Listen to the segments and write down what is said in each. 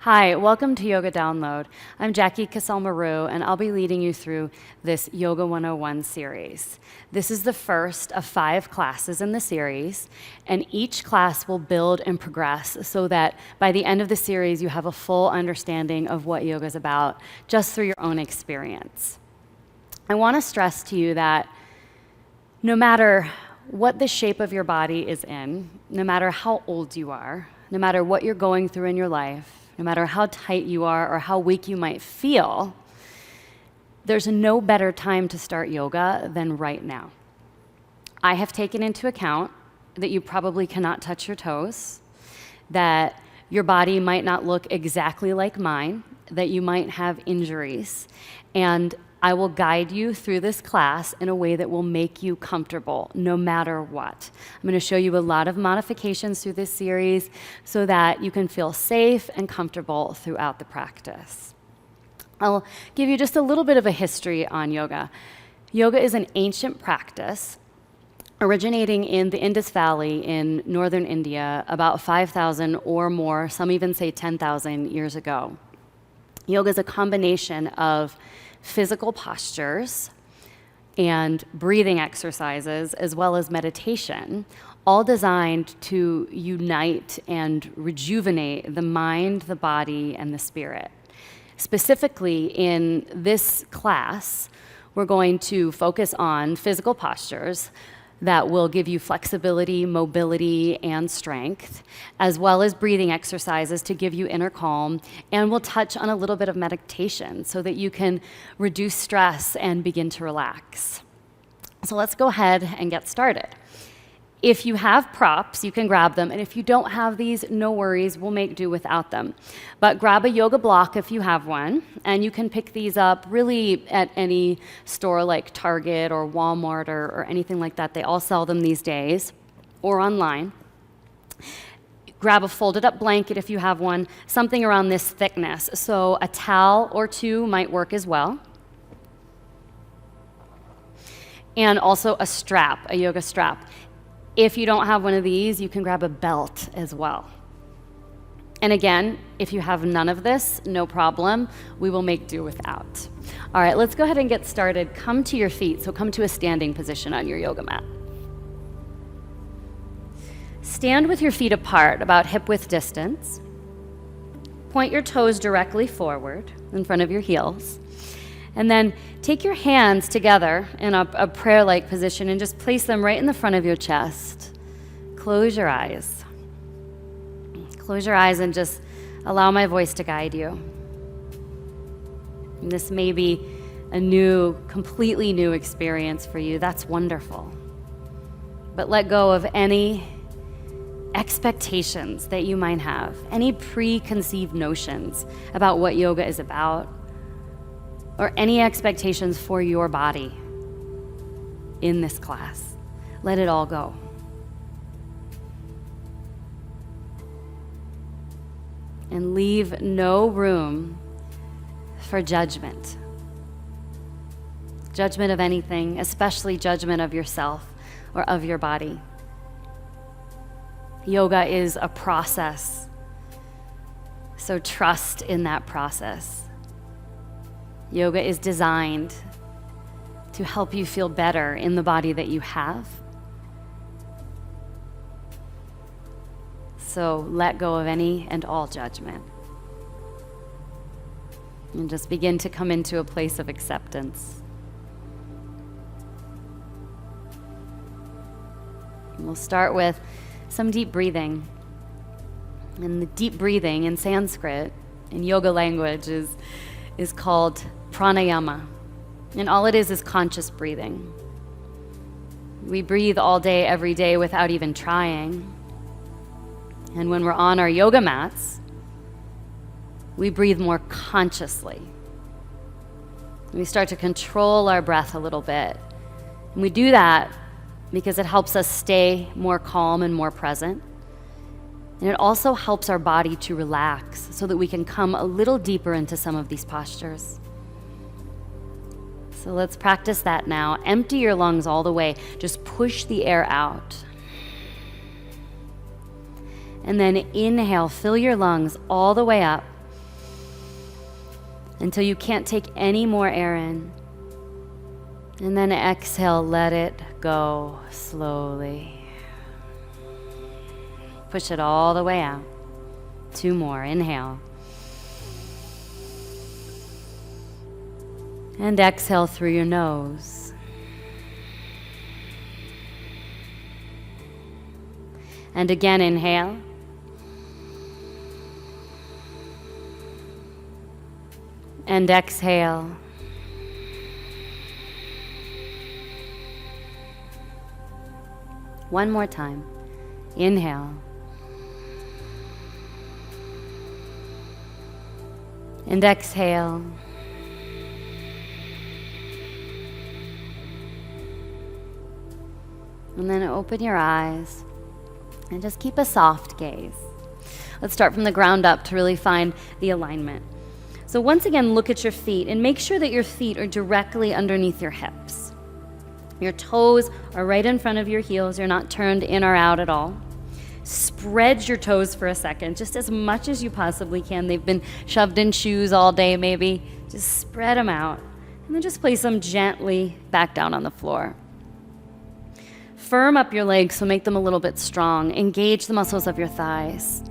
Hi, welcome to Yoga Download. I'm Jackie Casal-Maru, and I'll be leading you through this Yoga 101 series. This is the first of 5 classes in the series, and each class will build and progress so that by the end of the series, you have a full understanding of what yoga is about just through your own experience. I want to stress to you that no matter what the shape of your body is in, no matter how old you are, no matter what you're going through in your life, no matter how tight you are or how weak you might feel, there's no better time to start yoga than right now. I have taken into account that you probably cannot touch your toes, that your body might not look exactly like mine, that you might have injuries, and I will guide you through this class in a way that will make you comfortable no matter what. I'm going to show you a lot of modifications through this series so that you can feel safe and comfortable throughout the practice. I'll give you just a little bit of a history on yoga. Yoga is an ancient practice originating in the Indus Valley in northern India about 5,000 or more, some even say 10,000 years ago. Yoga is a combination of physical postures and breathing exercises, as well as meditation, all designed to unite and rejuvenate the mind, the body, and the spirit. Specifically, in this class, we're going to focus on physical postures that will give you flexibility, mobility, and strength, as well as breathing exercises to give you inner calm, and we'll touch on a little bit of meditation so that you can reduce stress and begin to relax. So let's go ahead and get started. If you have props, you can grab them, and if you don't have these, no worries, we'll make do without them. But grab a yoga block if you have one, and you can pick these up really at any store like Target or Walmart or anything like that. They all sell them these days, or online. Grab a folded up blanket if you have one, something around this thickness. So a towel or two might work as well. And also a strap, a yoga strap. If you don't have one of these, you can grab a belt as well. And again, if you have none of this, no problem. We will make do without. All right, let's go ahead and get started. Come to your feet, so come to a standing position on your yoga mat. Stand with your feet apart, about hip-width distance. Point your toes directly forward in front of your heels. And then take your hands together in a prayer-like position and just place them right in the front of your chest. Close your eyes. Close your eyes and just allow my voice to guide you. And this may be a completely new experience for you. That's wonderful. But let go of any expectations that you might have, any preconceived notions about what yoga is about, or any expectations for your body in this class. Let it all go. And leave no room for judgment. Judgment of anything, especially judgment of yourself or of your body. Yoga is a process, so trust in that process. Yoga is designed to help you feel better in the body that you have. So let go of any and all judgment. And just begin to come into a place of acceptance. And we'll start with some deep breathing. And the deep breathing in Sanskrit, in yoga language, is called pranayama, and all it is conscious breathing. We breathe all day, every day without even trying. And when we're on our yoga mats, we breathe more consciously. We start to control our breath a little bit. And we do that because it helps us stay more calm and more present. And it also helps our body to relax so that we can come a little deeper into some of these postures. So let's practice that now. Empty your lungs all the way. Just push the air out. And then inhale, fill your lungs all the way up. until you can't take any more air in. And then exhale, let it go slowly. Push it all the way out. 2 more, inhale. And exhale through your nose. And again, inhale. And exhale. One more time. Inhale. And exhale. And then open your eyes and just keep a soft gaze. Let's start from the ground up to really find the alignment. So once again, look at your feet and make sure that your feet are directly underneath your hips. Your toes are right in front of your heels. You're not turned in or out at all. Spread your toes for a second, just as much as you possibly can. They've been shoved in shoes all day maybe. Just spread them out and then just place them gently back down on the floor. Firm up your legs, so make them a little bit strong. Engage the muscles of your thighs.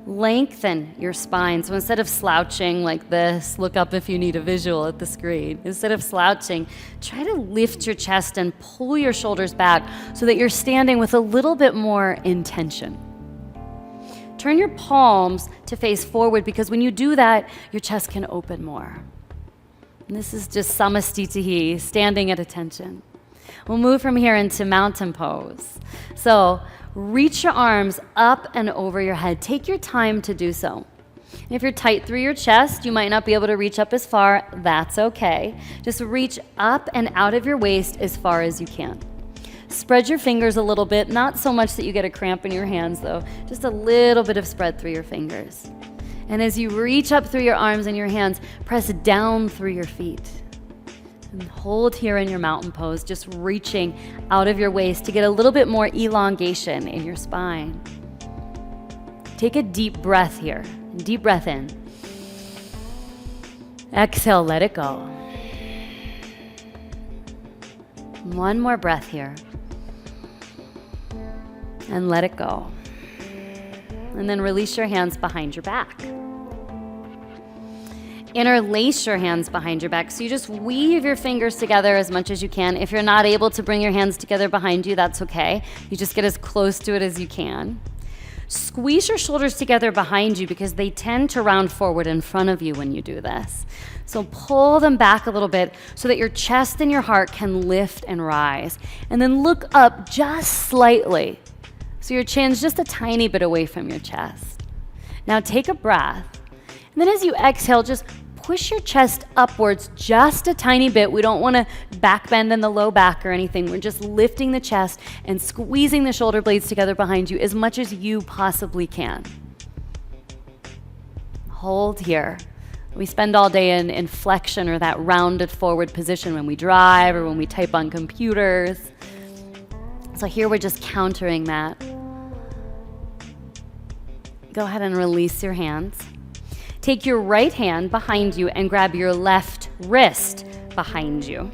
Lengthen your spine. So instead of slouching like this, look up if you need a visual at the screen. Instead of slouching, try to lift your chest and pull your shoulders back so that you're standing with a little bit more intention. Turn your palms to face forward, because when you do that, your chest can open more. And this is just samastitihi, standing at attention. We'll move from here into mountain pose. So reach your arms up and over your head. Take your time to do so. If you're tight through your chest, you might not be able to reach up as far. That's okay. Just reach up and out of your waist as far as you can. Spread your fingers a little bit, not so much that you get a cramp in your hands though, just a little bit of spread through your fingers. And as you reach up through your arms and your hands, press down through your feet. And hold here in your mountain pose, just reaching out of your waist to get a little bit more elongation in your spine. Take a deep breath here. Deep breath in. Exhale, let it go. One more breath here. And let it go. And then release your hands behind your back. Interlace your hands behind your back. So you just weave your fingers together as much as you can. If you're not able to bring your hands together behind you, that's okay. You just get as close to it as you can. Squeeze your shoulders together behind you, because they tend to round forward in front of you when you do this. So pull them back a little bit so that your chest and your heart can lift and rise. And then look up just slightly, so your chin's just a tiny bit away from your chest. Now take a breath. And then as you exhale, just push your chest upwards just a tiny bit. We don't want to back bend in the low back or anything. We're just lifting the chest and squeezing the shoulder blades together behind you as much as you possibly can. Hold here. We spend all day in flexion, or that rounded forward position, when we drive or when we type on computers. So here we're just countering that. Go ahead and release your hands. Take your right hand behind you and grab your left wrist behind you.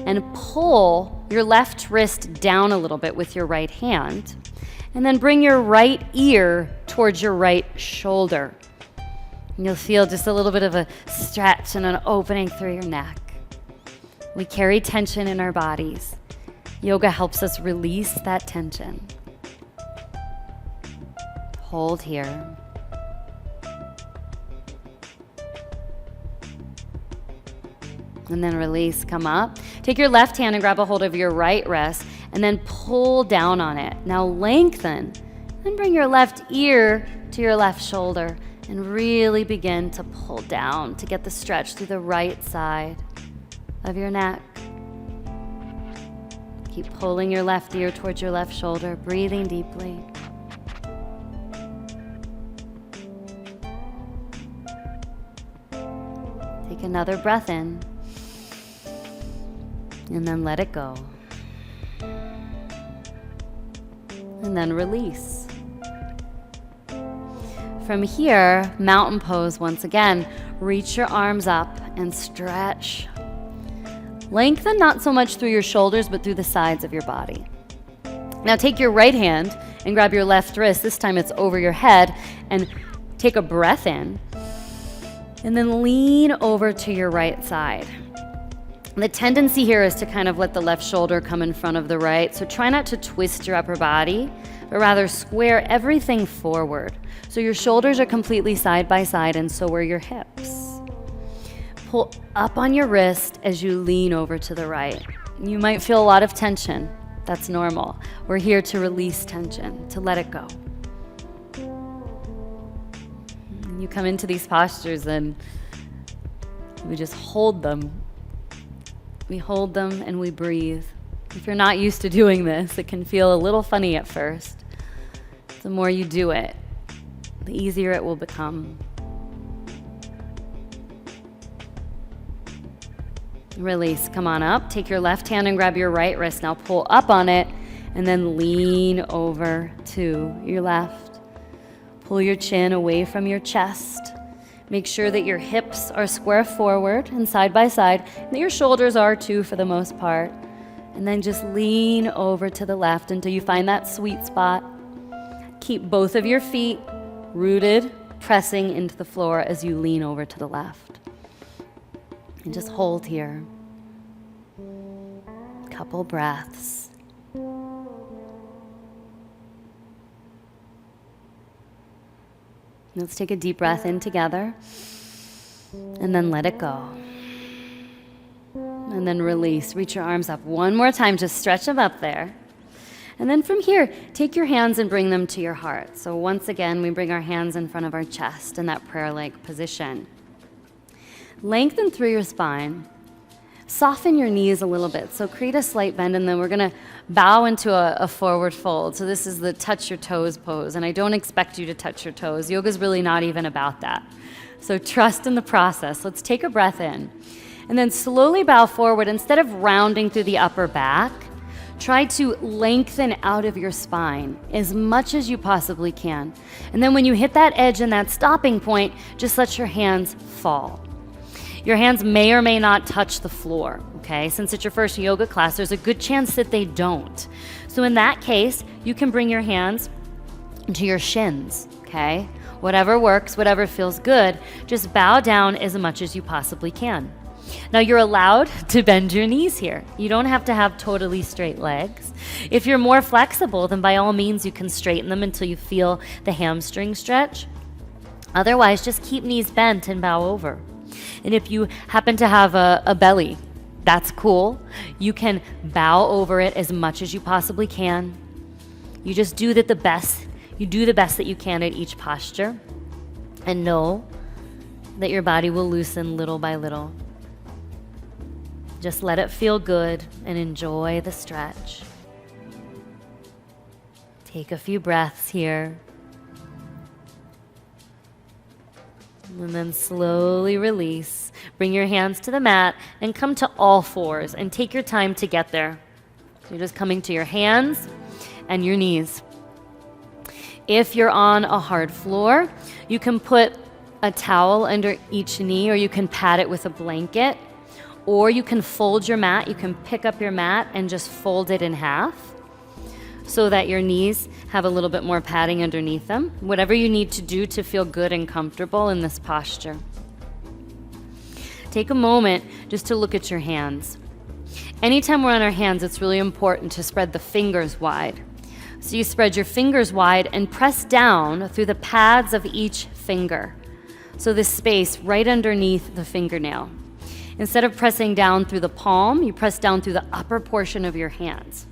And pull your left wrist down a little bit with your right hand. And then bring your right ear towards your right shoulder. And you'll feel just a little bit of a stretch and an opening through your neck. We carry tension in our bodies. Yoga helps us release that tension. Hold here. And then release, come up. Take your left hand and grab a hold of your right wrist and then pull down on it. Now lengthen. Then bring your left ear to your left shoulder and really begin to pull down to get the stretch through the right side of your neck. Keep pulling your left ear towards your left shoulder, breathing deeply. Take another breath in. And then let it go. And then release. From here, mountain pose once again. Reach your arms up and stretch. Lengthen not so much through your shoulders, but through the sides of your body. Now take your right hand and grab your left wrist. This time it's over your head, and take a breath in. And then lean over to your right side. The tendency here is to kind of let the left shoulder come in front of the right. So try not to twist your upper body, but rather square everything forward. So your shoulders are completely side by side, and so are your hips. Pull up on your wrist as you lean over to the right. You might feel a lot of tension. That's normal. We're here to release tension, to let it go. You come into these postures and we just hold them. We hold them and we breathe. If you're not used to doing this, it can feel a little funny at first. The more you do it, the easier it will become. Release. Come on up. Take your left hand and grab your right wrist. Now pull up on it and then lean over to your left. Pull your chin away from your chest. Make sure that your hips are square forward and side by side, and that your shoulders are too for the most part. And then just lean over to the left until you find that sweet spot. Keep both of your feet rooted, pressing into the floor as you lean over to the left. And just hold here. Couple breaths. Let's take a deep breath in together, and then let it go. And then release. Reach your arms up one more time. Just stretch them up there. And then from here, take your hands and bring them to your heart. So once again, we bring our hands in front of our chest in that prayer-like position. Lengthen through your spine. Soften your knees a little bit. So create a slight bend, and then we're going to bow into a forward fold. So this is the touch your toes pose, and I don't expect you to touch your toes. Yoga's really not even about that. So trust in the process. Let's take a breath in. And then slowly bow forward. Instead of rounding through the upper back, try to lengthen out of your spine as much as you possibly can. And then when you hit that edge and that stopping point, just let your hands fall. Your hands may or may not touch the floor, okay? Since it's your first yoga class, there's a good chance that they don't. So in that case, you can bring your hands to your shins, okay? Whatever works, whatever feels good, just bow down as much as you possibly can. Now you're allowed to bend your knees here. You don't have to have totally straight legs. If you're more flexible, then by all means you can straighten them until you feel the hamstring stretch. Otherwise, just keep knees bent and bow over. And if you happen to have a belly, that's cool. You can bow over it as much as you possibly can. You just do the best that you can at each posture, and know that your body will loosen little by little. Just let it feel good and enjoy the stretch. Take a few breaths here. And then slowly release. Bring your hands to the mat and come to all fours, and take your time to get there. So you're just coming to your hands and your knees. If you're on a hard floor, you can put a towel under each knee, or you can pad it with a blanket, or you can fold your mat. You can pick up your mat and just fold it in half so that your knees have a little bit more padding underneath them. Whatever you need to do to feel good and comfortable in this posture. Take a moment just to look at your hands. Anytime we're on our hands, it's really important to spread the fingers wide. So you spread your fingers wide and press down through the pads of each finger. So this space right underneath the fingernail. Instead of pressing down through the palm, you press down through the upper portion of your hands.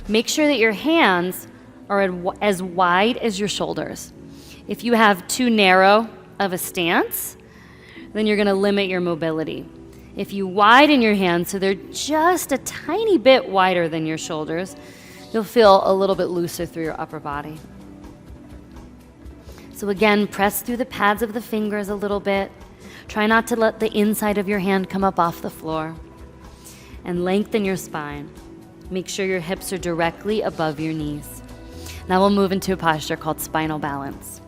Make sure that your hands are as wide as your shoulders. If you have too narrow of a stance, then you're going to limit your mobility. If you widen your hands so they're just a tiny bit wider than your shoulders, you'll feel a little bit looser through your upper body. So again, press through the pads of the fingers a little bit. Try not to let the inside of your hand come up off the floor. And lengthen your spine. Make sure your hips are directly above your knees. Now we'll move into a posture called spinal balance.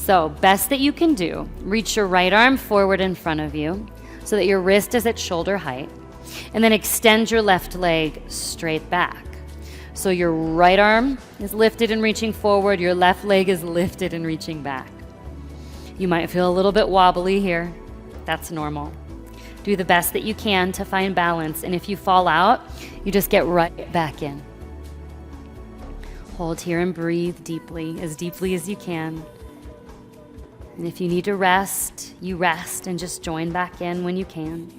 So best that you can do, reach your right arm forward in front of you so that your wrist is at shoulder height, and then extend your left leg straight back. So your right arm is lifted and reaching forward, your left leg is lifted and reaching back. You might feel a little bit wobbly here. That's normal. Do the best that you can to find balance, and if you fall out, you just get right back in. Hold here and breathe deeply as you can. And if you need to rest, you rest and just join back in when you can.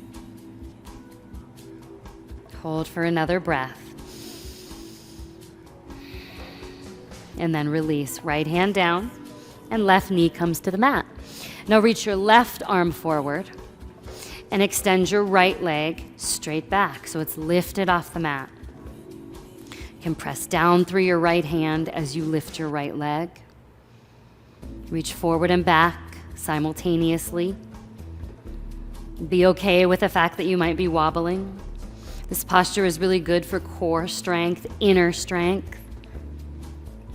Hold for another breath. And then release. Right hand down and left knee comes to the mat. Now reach your left arm forward and extend your right leg straight back so it's lifted off the mat. You can press down through your right hand as you lift your right leg. Reach forward and back simultaneously. Be okay with the fact that you might be wobbling. This posture is really good for core strength, inner strength,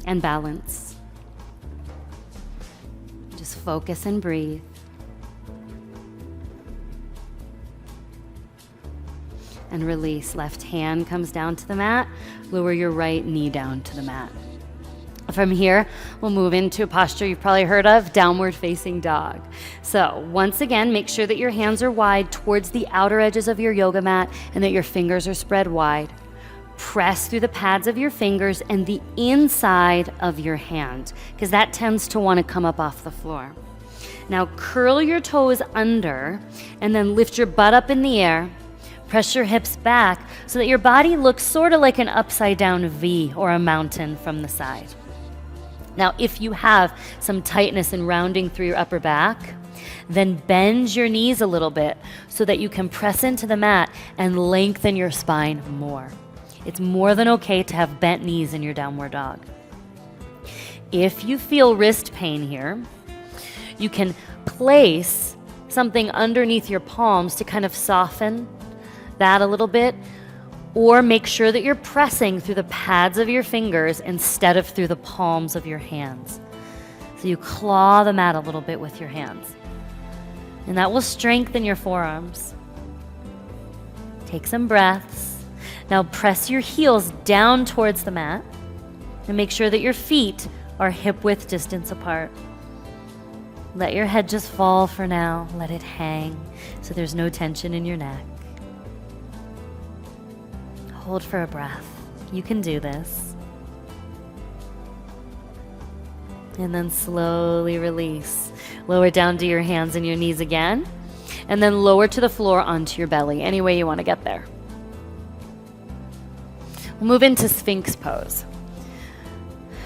and balance. Just focus and breathe. And release. Left hand comes down to the mat. Lower your right knee down to the mat. From here, we'll move into a posture you've probably heard of, downward facing dog. So once again, make sure that your hands are wide towards the outer edges of your yoga mat and that your fingers are spread wide. Press through the pads of your fingers and the inside of your hand, because that tends to want to come up off the floor. Now curl your toes under and then lift your butt up in the air. Press your hips back so that your body looks sort of like an upside down V or a mountain from the side. Now, if you have some tightness and rounding through your upper back, then bend your knees a little bit so that you can press into the mat and lengthen your spine more. It's more than okay to have bent knees in your downward dog. If you feel wrist pain here, you can place something underneath your palms to kind of soften that a little bit, or make sure that you're pressing through the pads of your fingers instead of through the palms of your hands. So you claw the mat a little bit with your hands. And that will strengthen your forearms. Take some breaths. Now press your heels down towards the mat and make sure that your feet are hip-width distance apart. Let your head just fall for now. Let it hang so there's no tension in your neck. Hold for a breath. You can do this. And then slowly release. Lower down to your hands and your knees again. And then lower to the floor onto your belly, any way you want to get there. We'll move into Sphinx pose.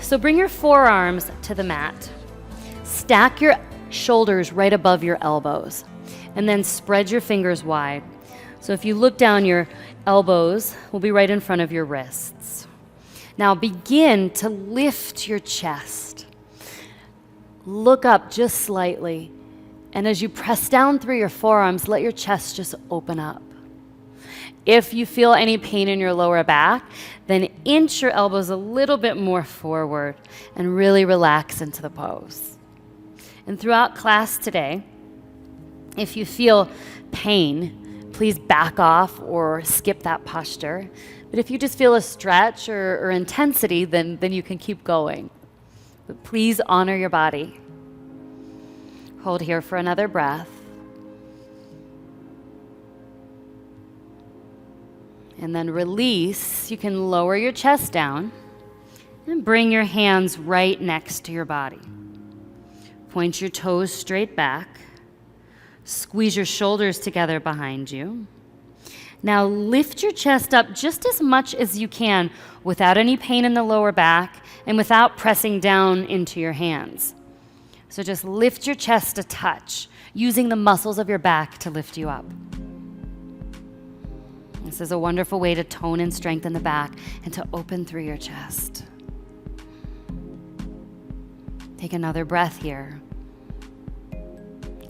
So bring your forearms to the mat. Stack your shoulders right above your elbows. And then spread your fingers wide. So if you look down, your elbows will be right in front of your wrists. Now begin to lift your chest. Look up just slightly. And as you press down through your forearms, let your chest just open up. If you feel any pain in your lower back, then inch your elbows a little bit more forward and really relax into the pose. And throughout class today, if you feel pain, please back off or skip that posture. But if you just feel a stretch or intensity, then you can keep going. But please honor your body. Hold here for another breath. And then release. You can lower your chest down and bring your hands right next to your body. Point your toes straight back. Squeeze your shoulders together behind you. Now lift your chest up just as much as you can without any pain in the lower back and without pressing down into your hands. So just lift your chest a touch, using the muscles of your back to lift you up. This is a wonderful way to tone and strengthen the back and to open through your chest. Take another breath here.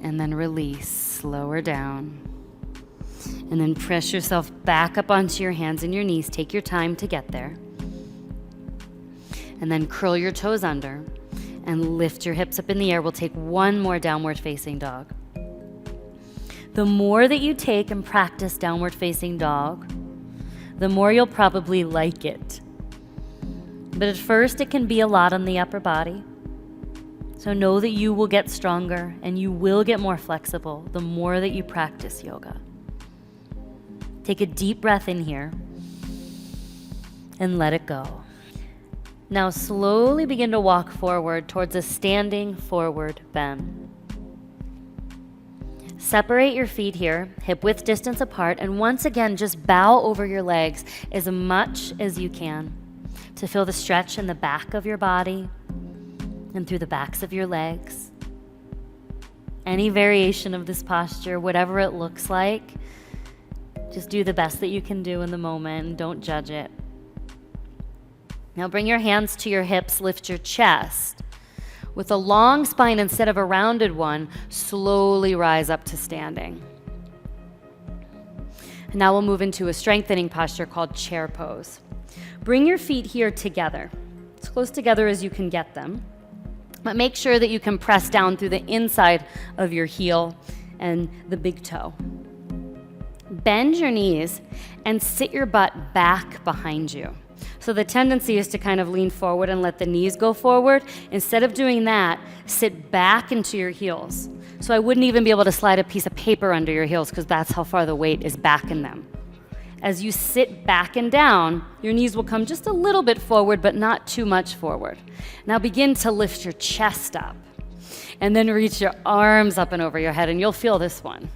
And then release, lower down. And then press yourself back up onto your hands and your knees. Take your time to get there. And then curl your toes under and lift your hips up in the air. We'll take one more downward facing dog. The more that you take and practice downward facing dog, the more you'll probably like it. But at first, it can be a lot on the upper body. So know that you will get stronger and you will get more flexible the more that you practice yoga. Take a deep breath in here and let it go. Now slowly begin to walk forward towards a standing forward bend. Separate your feet here, hip width distance apart, and once again, just bow over your legs as much as you can to feel the stretch in the back of your body and through the backs of your legs. Any variation of this posture, whatever it looks like, just do the best that you can do in the moment and don't judge it. Now bring your hands to your hips, lift your chest. With a long spine instead of a rounded one, slowly rise up to standing. And now we'll move into a strengthening posture called chair pose. Bring your feet here together, as close together as you can get them, but make sure that you can press down through the inside of your heel and the big toe. Bend your knees and sit your butt back behind you. So the tendency is to kind of lean forward and let the knees go forward. Instead of doing that, sit back into your heels. So I wouldn't even be able to slide a piece of paper under your heels because that's how far the weight is back in them. As you sit back and down, your knees will come just a little bit forward, but not too much forward. Now begin to lift your chest up and then reach your arms up and over your head, and you'll feel this one.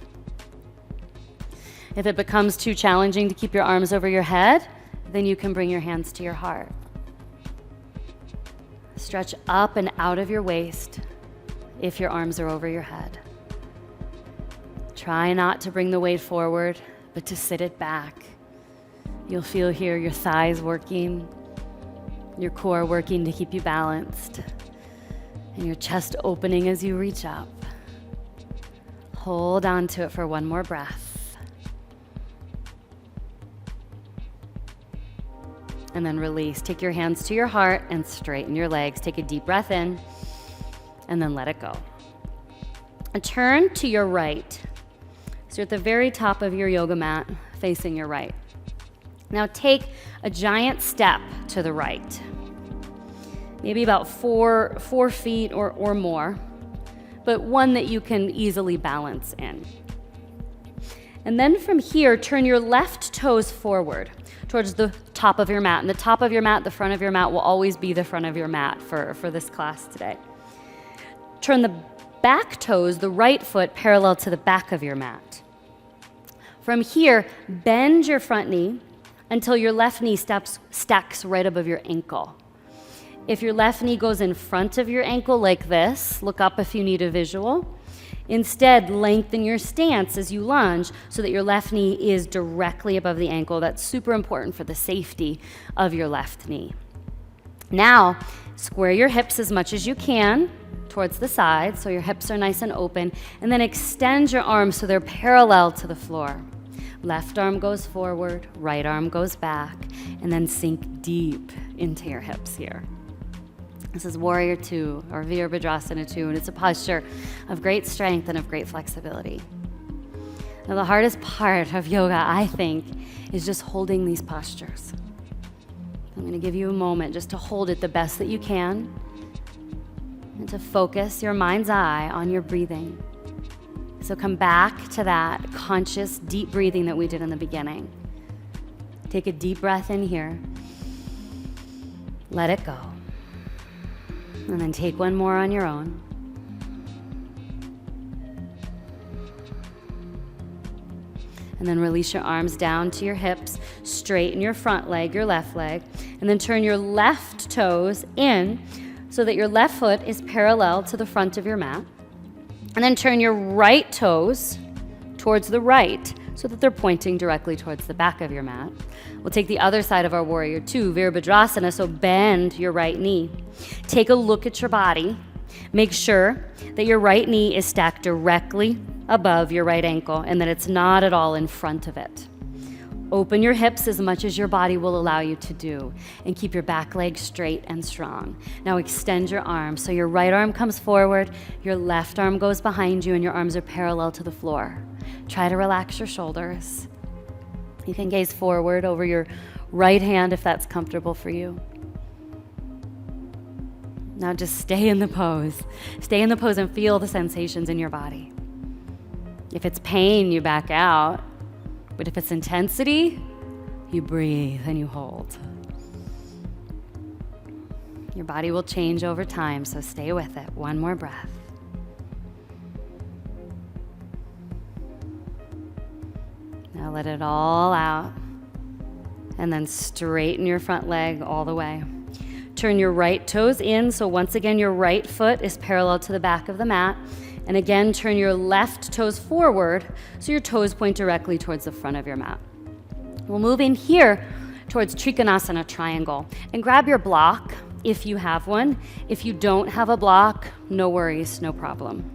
If it becomes too challenging to keep your arms over your head, then you can bring your hands to your heart. Stretch up and out of your waist if your arms are over your head. Try not to bring the weight forward, but to sit it back. You'll feel here your thighs working, your core working to keep you balanced, and your chest opening as you reach up. Hold on to it for one more breath. And then release. Take your hands to your heart and straighten your legs. Take a deep breath in and then let it go. And turn to your right. So you're at the very top of your yoga mat, facing your right. Now take a giant step to the right. Maybe about four feet or more, but one that you can easily balance in. And then from here, turn your left toes forward towards the top of your mat. And the top of your mat, the front of your mat will always be the front of your mat for this class today. Turn the back toes, the right foot, parallel to the back of your mat. From here, bend your front knee until your left knee stacks right above your ankle. If your left knee goes in front of your ankle like this, look up if you need a visual. Instead, lengthen your stance as you lunge so that your left knee is directly above the ankle. That's super important for the safety of your left knee. Now, square your hips as much as you can towards the side so your hips are nice and open, and then extend your arms so they're parallel to the floor. Left arm goes forward, right arm goes back, and then sink deep into your hips here. This is Warrior 2 or Virabhadrasana 2, and it's a posture of great strength and of great flexibility. Now, the hardest part of yoga, I think, is just holding these postures. I'm going to give you a moment just to hold it the best that you can and to focus your mind's eye on your breathing. So come back to that conscious, deep breathing that we did in the beginning. Take a deep breath in here. Let it go. And then take one more on your own. And then release your arms down to your hips, straighten your front leg, your left leg, and then turn your left toes in so that your left foot is parallel to the front of your mat. And then turn your right toes towards the right so that they're pointing directly towards the back of your mat. We'll take the other side of our Warrior 2, Virabhadrasana, so bend your right knee. Take a look at your body. Make sure that your right knee is stacked directly above your right ankle and that it's not at all in front of it. Open your hips as much as your body will allow you to do, and keep your back leg straight and strong. Now extend your arms. So your right arm comes forward, your left arm goes behind you, and your arms are parallel to the floor. Try to relax your shoulders. You can gaze forward over your right hand if that's comfortable for you. Now just stay in the pose. Stay in the pose and feel the sensations in your body. If it's pain, you back out. But if it's intensity, you breathe and you hold. Your body will change over time, so stay with it. One more breath. Now let it all out. And then straighten your front leg all the way. Turn your right toes in, so once again your right foot is parallel to the back of the mat. And again, turn your left toes forward so your toes point directly towards the front of your mat. We'll move in here towards Trikonasana triangle. And grab your block if you have one. If you don't have a block, no worries, no problem.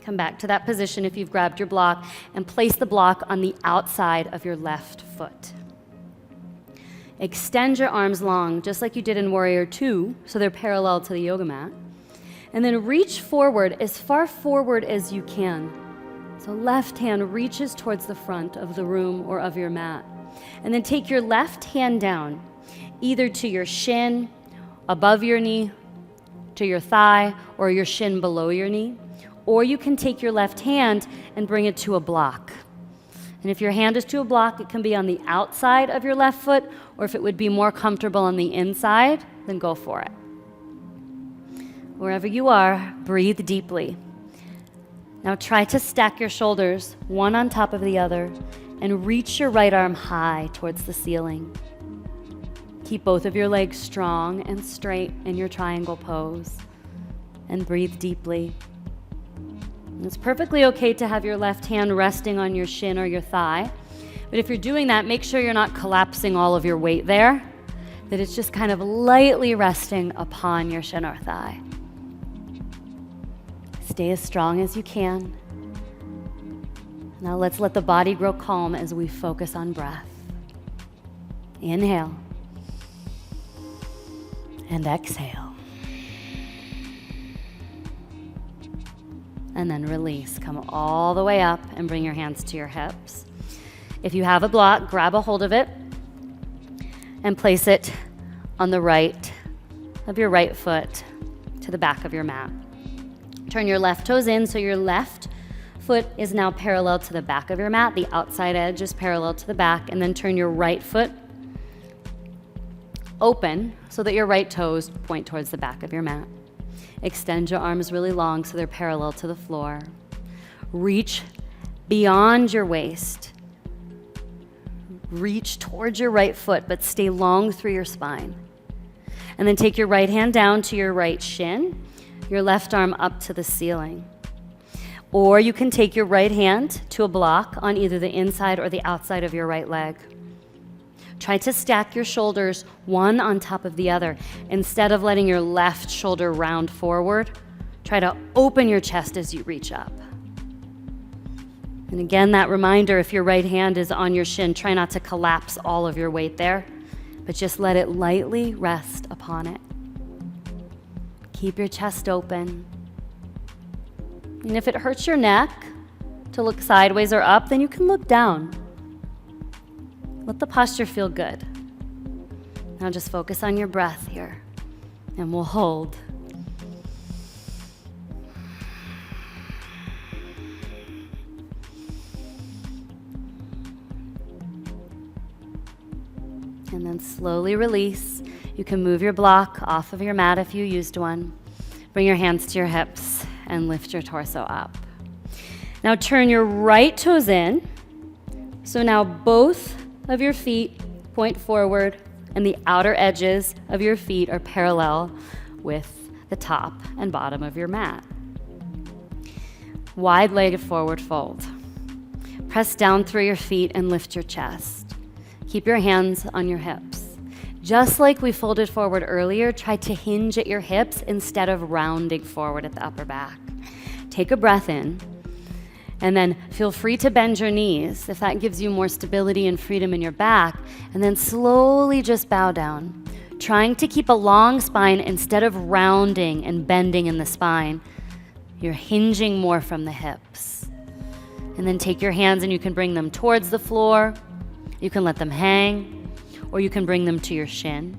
Come back to that position if you've grabbed your block and place the block on the outside of your left foot. Extend your arms long, just like you did in Warrior Two, so they're parallel to the yoga mat. And then reach forward as far forward as you can. So left hand reaches towards the front of the room or of your mat. And then take your left hand down, either to your shin, above your knee, to your thigh, or your shin below your knee. Or you can take your left hand and bring it to a block. And if your hand is to a block, it can be on the outside of your left foot, or if it would be more comfortable on the inside, then go for it. Wherever you are, breathe deeply. Now try to stack your shoulders, one on top of the other, and reach your right arm high towards the ceiling. Keep both of your legs strong and straight in your triangle pose, and breathe deeply. And it's perfectly okay to have your left hand resting on your shin or your thigh, but if you're doing that, make sure you're not collapsing all of your weight there, that it's just kind of lightly resting upon your shin or thigh. Stay as strong as you can. Now let's let the body grow calm as we focus on breath. Inhale. And exhale. And then release. Come all the way up and bring your hands to your hips. If you have a block, grab a hold of it and place it on the right of your right foot to the back of your mat. Turn your left toes in so your left foot is now parallel to the back of your mat. The outside edge is parallel to the back. And then turn your right foot open so that your right toes point towards the back of your mat. Extend your arms really long so they're parallel to the floor. Reach beyond your waist. Reach towards your right foot, but stay long through your spine. And then take your right hand down to your right shin, your left arm up to the ceiling. Or you can take your right hand to a block on either the inside or the outside of your right leg. Try to stack your shoulders one on top of the other. Instead of letting your left shoulder round forward, try to open your chest as you reach up. And again, that reminder, if your right hand is on your shin, try not to collapse all of your weight there, but just let it lightly rest upon it. Keep your chest open. And if it hurts your neck to look sideways or up, then you can look down. Let the posture feel good. Now just focus on your breath here, and we'll hold. And then slowly release. You can move your block off of your mat if you used one. Bring your hands to your hips and lift your torso up. Now turn your right toes in. So now both of your feet point forward and the outer edges of your feet are parallel with the top and bottom of your mat. Wide-legged forward fold. Press down through your feet and lift your chest. Keep your hands on your hips. Just like we folded forward earlier, try to hinge at your hips instead of rounding forward at the upper back. Take a breath in, And then feel free to bend your knees if that gives you more stability and freedom in your back. And then slowly just bow down, trying to keep a long spine instead of rounding and bending in the spine. You're hinging more from the hips. And then take your hands and you can bring them towards the floor. You can let them hang, or you can bring them to your shin.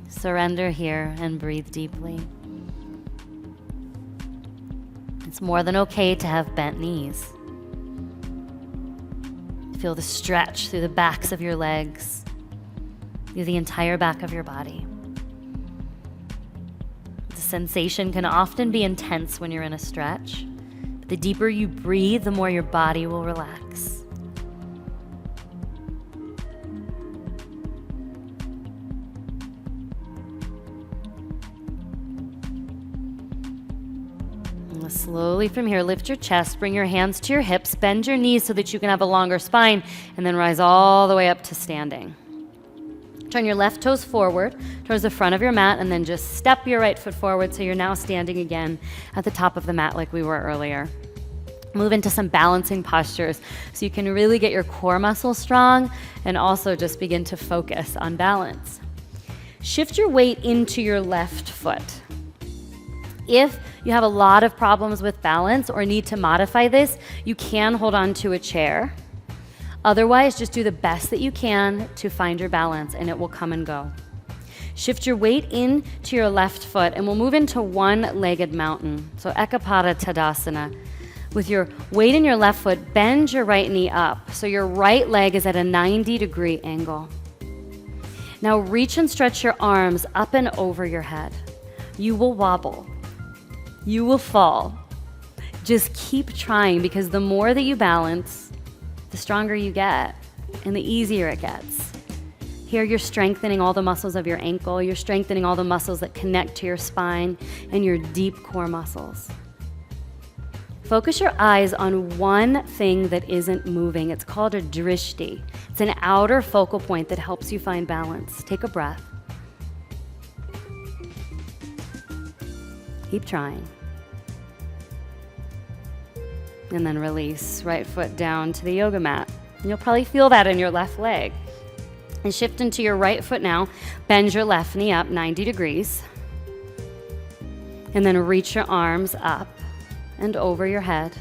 Surrender here and breathe deeply. It's more than okay to have bent knees. Feel the stretch through the backs of your legs, through the entire back of your body. The sensation can often be intense when you're in a stretch, but the deeper you breathe, the more your body will relax. Slowly from here, lift your chest, bring your hands to your hips, bend your knees so that you can have a longer spine, and then rise all the way up to standing. Turn your left toes forward towards the front of your mat, and then just step your right foot forward so you're now standing again at the top of the mat like we were earlier. Move into some balancing postures so you can really get your core muscles strong and also just begin to focus on balance. Shift your weight into your left foot. If you have a lot of problems with balance or need to modify this, you can hold on to a chair. Otherwise, just do the best that you can to find your balance, and it will come and go. Shift your weight into your left foot, and we'll move into one-legged mountain. So Ekapada Tadasana. With your weight in your left foot, bend your right knee up. So your right leg is at a 90-degree angle. Now reach and stretch your arms up and over your head. You will wobble. You will fall. Just keep trying, because the more that you balance, the stronger you get and the easier it gets. Here you're strengthening all the muscles of your ankle. You're strengthening all the muscles that connect to your spine and your deep core muscles. Focus your eyes on one thing that isn't moving. It's called a drishti. It's an outer focal point that helps you find balance. Take a breath. Keep trying. And then release. Right foot down to the yoga mat. And you'll probably feel that in your left leg. And shift into your right foot now. Bend your left knee up 90 degrees. And then reach your arms up and over your head.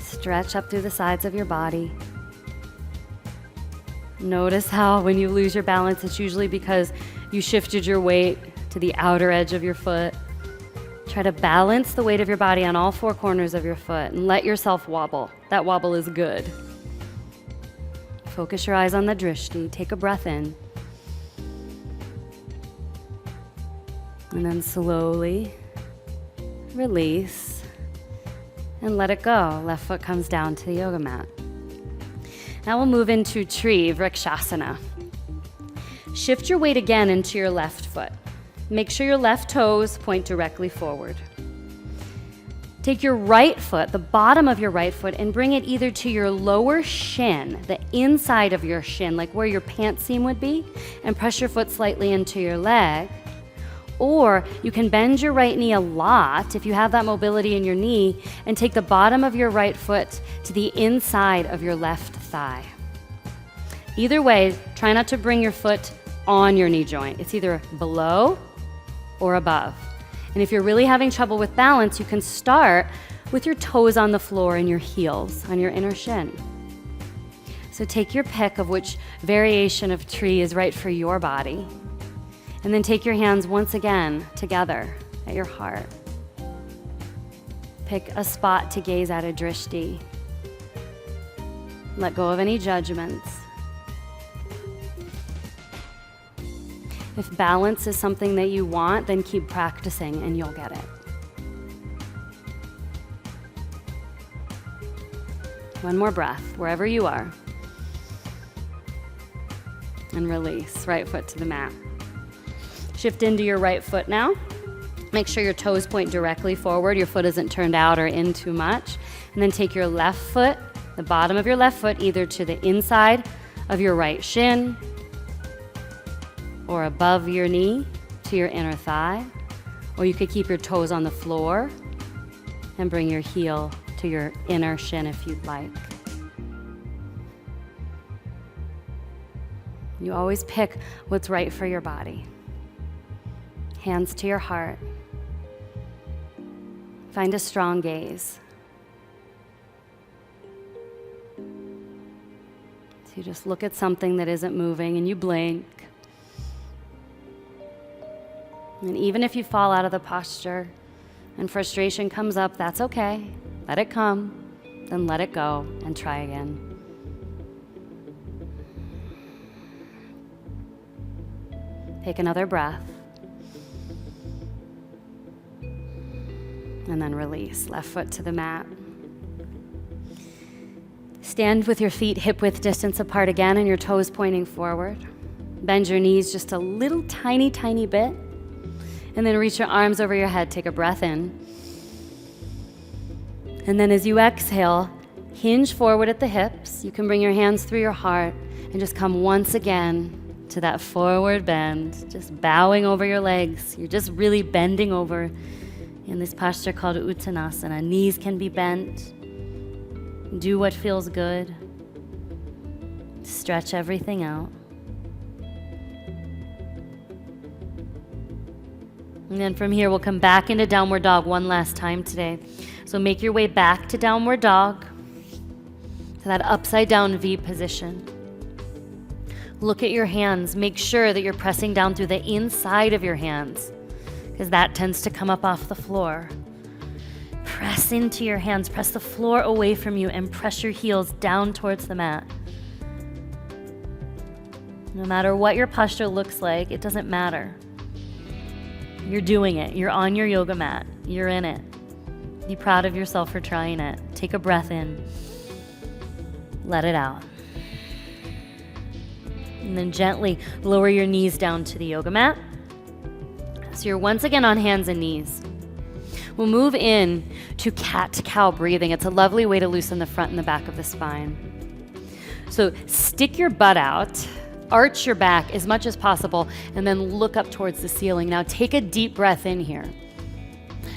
Stretch up through the sides of your body. Notice how when you lose your balance, it's usually because you shifted your weight to the outer edge of your foot. Try to balance the weight of your body on all four corners of your foot and let yourself wobble. That wobble is good. Focus your eyes on the drishti. Take a breath in. And then slowly release and let it go. Left foot comes down to the yoga mat. Now we'll move into tree, vrikshasana. Shift your weight again into your left foot. Make sure your left toes point directly forward. Take your right foot, the bottom of your right foot, and bring it either to your lower shin, the inside of your shin, like where your pant seam would be, and press your foot slightly into your leg. Or you can bend your right knee a lot if you have that mobility in your knee, and take the bottom of your right foot to the inside of your left thigh. Either way, try not to bring your foot on your knee joint. It's either below or above. And if you're really having trouble with balance, you can start with your toes on the floor and your heels on your inner shin. So take your pick of which variation of tree is right for your body. And then take your hands once again together at your heart. Pick a spot to gaze at a drishti. Let go of any judgments. If balance is something that you want, then keep practicing and you'll get it. One more breath, wherever you are. And release, right foot to the mat. Shift into your right foot now. Make sure your toes point directly forward. Your foot isn't turned out or in too much. And then take your left foot, the bottom of your left foot, either to the inside of your right shin or above your knee, to your inner thigh, or you could keep your toes on the floor and bring your heel to your inner shin if you'd like. You always pick what's right for your body. Hands to your heart. Find a strong gaze. So you just look at something that isn't moving and you blink. And even if you fall out of the posture and frustration comes up, that's okay. Let it come, then let it go and try again. Take another breath. And then release. Left foot to the mat. Stand with your feet hip-width distance apart again and your toes pointing forward. Bend your knees just a little tiny, tiny bit. And then reach your arms over your head. Take a breath in. And then as you exhale, hinge forward at the hips. You can bring your hands through your heart and just come once again to that forward bend, just bowing over your legs. You're just really bending over in this posture called Uttanasana. Knees can be bent. Do what feels good. Stretch everything out. And then from here, we'll come back into downward dog one last time today. So make your way back to downward dog, to that upside down V position. Look at your hands. Make sure that you're pressing down through the inside of your hands, because that tends to come up off the floor. Press into your hands. Press the floor away from you and press your heels down towards the mat. No matter what your posture looks like, it doesn't matter. You're doing it. You're on your yoga mat. You're in it. Be proud of yourself for trying it. Take a breath in. Let it out. And then gently lower your knees down to the yoga mat. So you're once again on hands and knees. We'll move in to cat-cow breathing. It's a lovely way to loosen the front and the back of the spine. So stick your butt out, arch your back as much as possible, and then look up towards the ceiling. Now take a deep breath in here.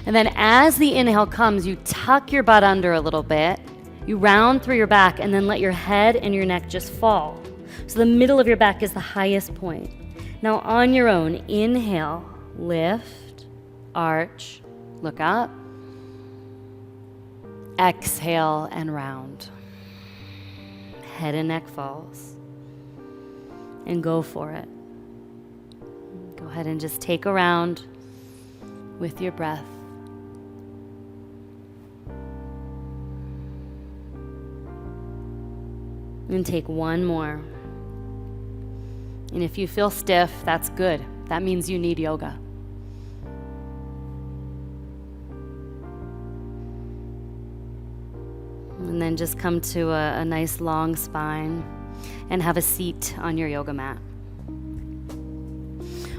And then as the inhale comes, you tuck your butt under a little bit, you round through your back, and then let your head and your neck just fall. So the middle of your back is the highest point. Now on your own, inhale, lift, arch, look up. Exhale and round. Head and neck falls. And go for it. Go ahead and just take a round with your breath. And take one more. And if you feel stiff, that's good. That means you need yoga. And then just come to a nice long spine and have a seat on your yoga mat.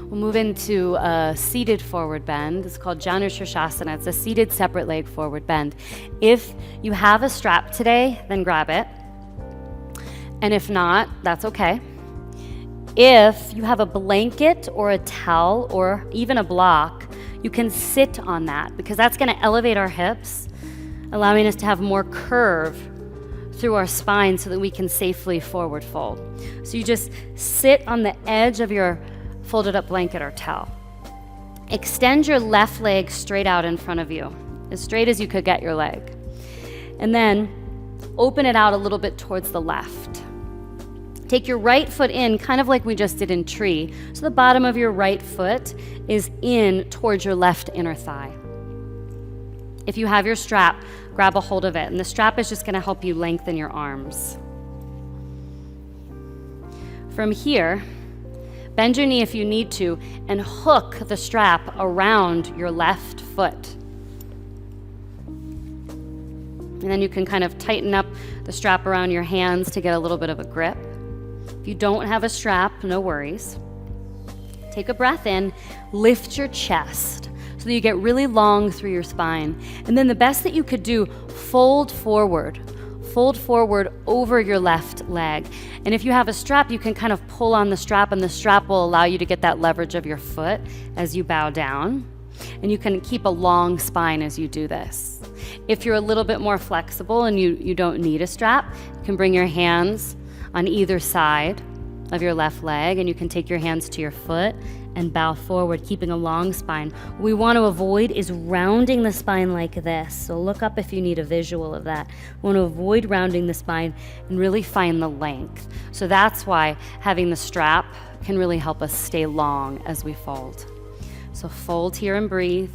We'll move into a seated forward bend. It's called Janu Shirshasana. It's a seated separate leg forward bend. If you have a strap today, then grab it. And if not, that's okay. If you have a blanket or a towel or even a block, you can sit on that because that's going to elevate our hips, allowing us to have more curve through our spine so that we can safely forward fold. So you just sit on the edge of your folded up blanket or towel. Extend your left leg straight out in front of you, as straight as you could get your leg. And then open it out a little bit towards the left. Take your right foot in, kind of like we just did in tree. So the bottom of your right foot is in towards your left inner thigh. If you have your strap, grab a hold of it. And the strap is just going to help you lengthen your arms. From here, bend your knee if you need to, and hook the strap around your left foot. And then you can kind of tighten up the strap around your hands to get a little bit of a grip. If you don't have a strap, no worries. Take a breath in, lift your chest so that you get really long through your spine. And then the best that you could do, fold forward. Fold forward over your left leg. And if you have a strap, you can kind of pull on the strap, and the strap will allow you to get that leverage of your foot as you bow down. And you can keep a long spine as you do this. If you're a little bit more flexible and you don't need a strap, you can bring your hands on either side of your left leg, and you can take your hands to your foot and bow forward, keeping a long spine. What we want to avoid is rounding the spine like this. So look up if you need a visual of that. We want to avoid rounding the spine and really find the length. So that's why having the strap can really help us stay long as we fold. So fold here and breathe.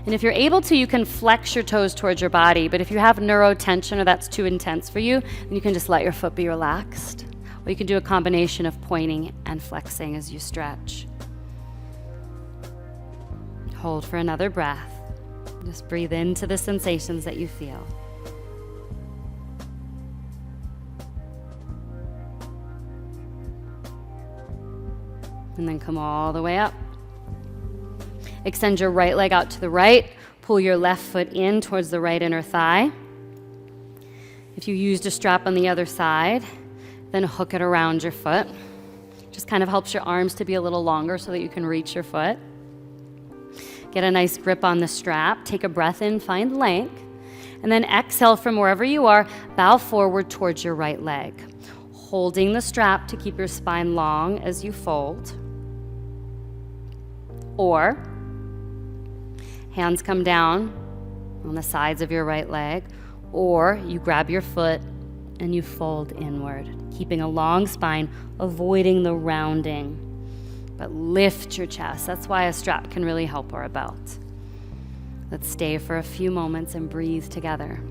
And if you're able to, you can flex your toes towards your body, but if you have neurotension or that's too intense for you, then you can just let your foot be relaxed. Or you can do a combination of pointing and flexing as you stretch. Hold for another breath. Just breathe into the sensations that you feel. And then come all the way up. Extend your right leg out to the right. Pull your left foot in towards the right inner thigh. If you used a strap on the other side, then hook it around your foot. Just kind of helps your arms to be a little longer so that you can reach your foot. Get a nice grip on the strap. Take a breath in, find length. And then exhale from wherever you are, bow forward towards your right leg. Holding the strap to keep your spine long as you fold. Or hands come down on the sides of your right leg, or you grab your foot and you fold inward, keeping a long spine, avoiding the rounding. But lift your chest. That's why a strap can really help, or a belt. Let's stay for a few moments and breathe together.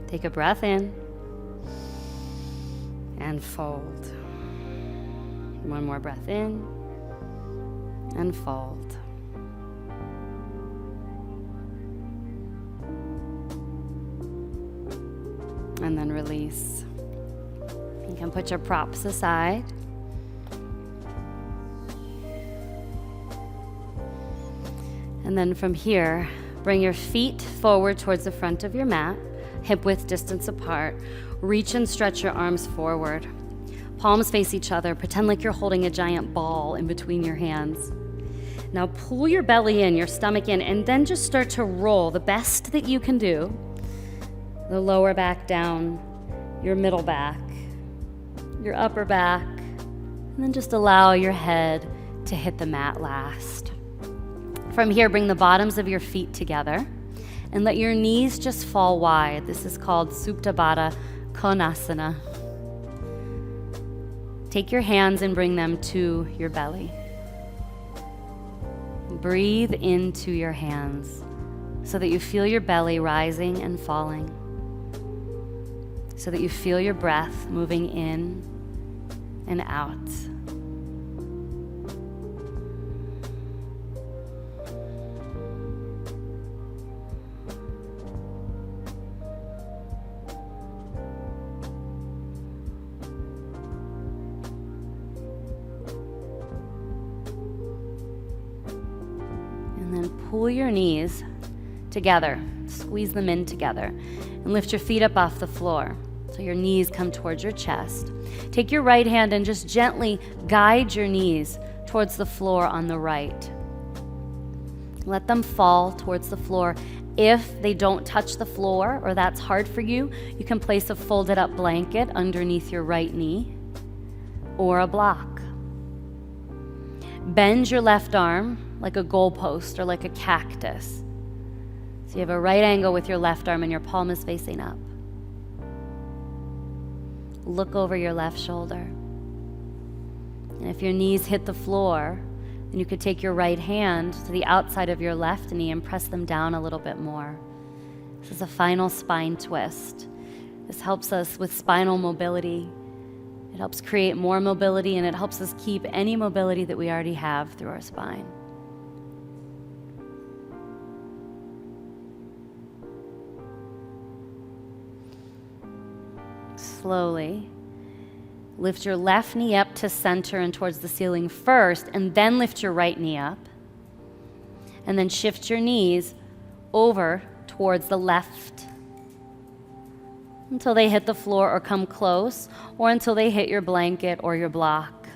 Take a breath in and fold. One more breath in and fold. And then release. You can put your props aside. And then from here, bring your feet forward towards the front of your mat, hip width distance apart. Reach and stretch your arms forward. Palms face each other. Pretend like you're holding a giant ball in between your hands. Now pull your belly in, your stomach in, and then just start to roll the best that you can do. The lower back down, your middle back, your upper back, and then just allow your head to hit the mat last. From here, bring the bottoms of your feet together and let your knees just fall wide. This is called Supta Baddha Konasana. Take your hands and bring them to your belly. Breathe into your hands so that you feel your belly rising and falling, so that you feel your breath moving in and out. And then pull your knees together, squeeze them in together, and lift your feet up off the floor so your knees come towards your chest. Take your right hand and just gently guide your knees towards the floor on the right. Let them fall towards the floor. If they don't touch the floor or that's hard for you, you can place a folded up blanket underneath your right knee or a block. Bend your left arm like a goalpost or like a cactus. So you have a right angle with your left arm and your palm is facing up. Look over your left shoulder. And if your knees hit the floor, then you could take your right hand to the outside of your left knee and press them down a little bit more. This is a final spine twist. This helps us with spinal mobility. It helps create more mobility, and it helps us keep any mobility that we already have through our spine. Slowly lift your left knee up to center and towards the ceiling first, and then lift your right knee up. And then shift your knees over towards the left until they hit the floor or come close, or until they hit your blanket or your block.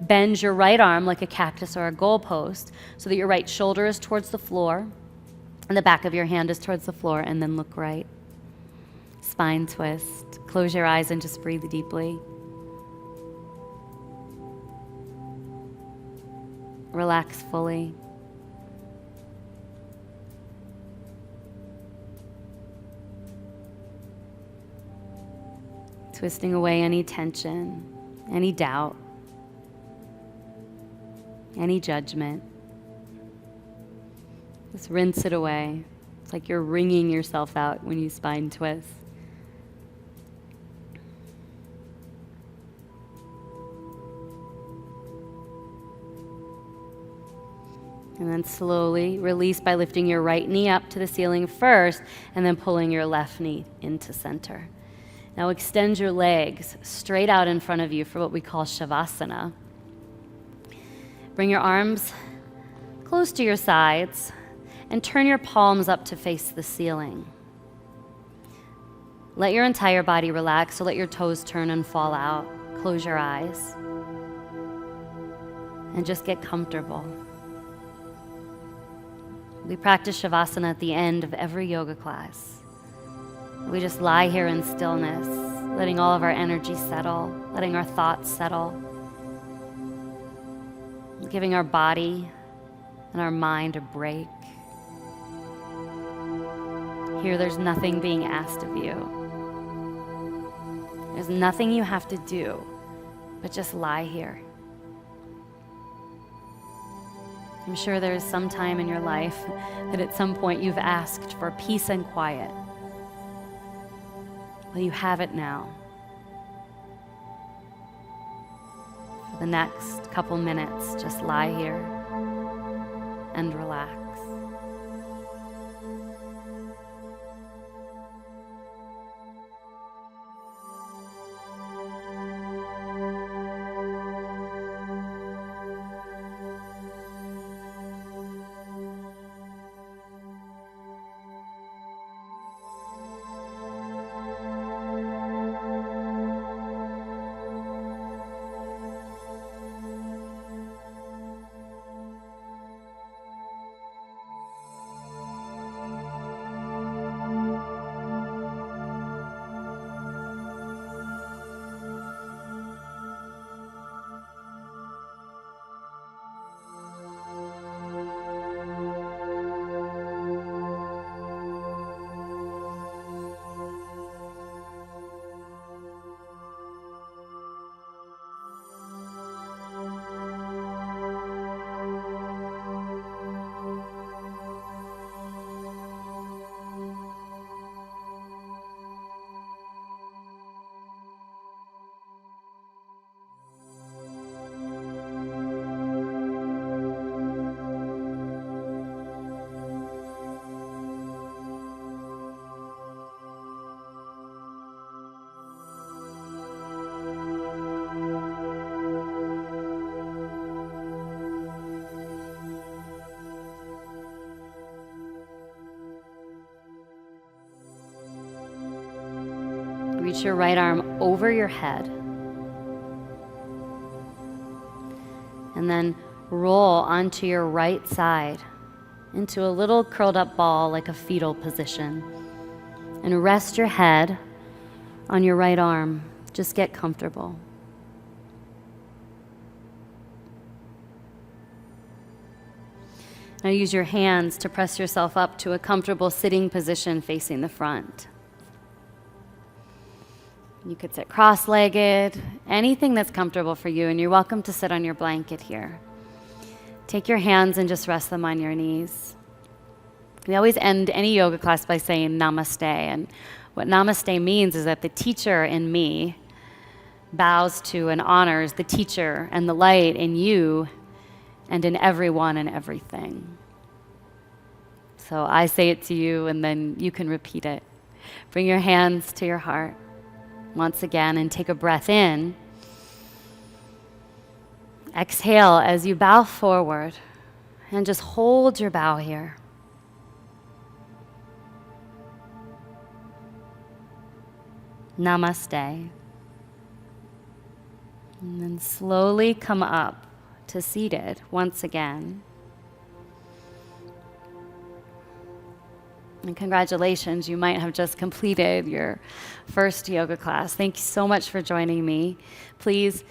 Bend your right arm like a cactus or a goalpost so that your right shoulder is towards the floor and the back of your hand is towards the floor, and then look right. Spine twist. Close your eyes and just breathe deeply. Relax fully. Twisting away any tension, any doubt, any judgment. Just rinse it away. It's like you're wringing yourself out when you spine twist. And then slowly release by lifting your right knee up to the ceiling first, and then pulling your left knee into center. Now extend your legs straight out in front of you for what we call Shavasana. Bring your arms close to your sides and turn your palms up to face the ceiling. Let your entire body relax, so let your toes turn and fall out. Close your eyes and just get comfortable. We practice Shavasana at the end of every yoga class. We just lie here in stillness, letting all of our energy settle, letting our thoughts settle, giving our body and our mind a break. Here, there's nothing being asked of you. There's nothing you have to do, but just lie here. I'm sure there's some time in your life that at some point you've asked for peace and quiet. Well, you have it now. For the next couple minutes, just lie here and relax. Reach your right arm over your head. And then roll onto your right side into a little curled up ball like a fetal position. And rest your head on your right arm. Just get comfortable. Now use your hands to press yourself up to a comfortable sitting position facing the front. You could sit cross-legged, anything that's comfortable for you, and you're welcome to sit on your blanket here. Take your hands and just rest them on your knees. We always end any yoga class by saying namaste, and what namaste means is that the teacher in me bows to and honors the teacher and the light in you and in everyone and everything. So I say it to you, and then you can repeat it. Bring your hands to your heart once again and take a breath in. Exhale as you bow forward And just hold your bow here. Namaste. And then slowly come up to seated once again. And congratulations, you might have just completed your first yoga class. Thank you so much for joining me. Please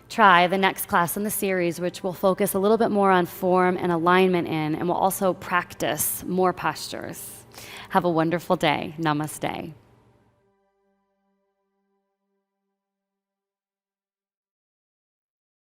try the next class in the series, which will focus a little bit more on form and alignment and we'll also practice more postures. Have a wonderful day. Namaste.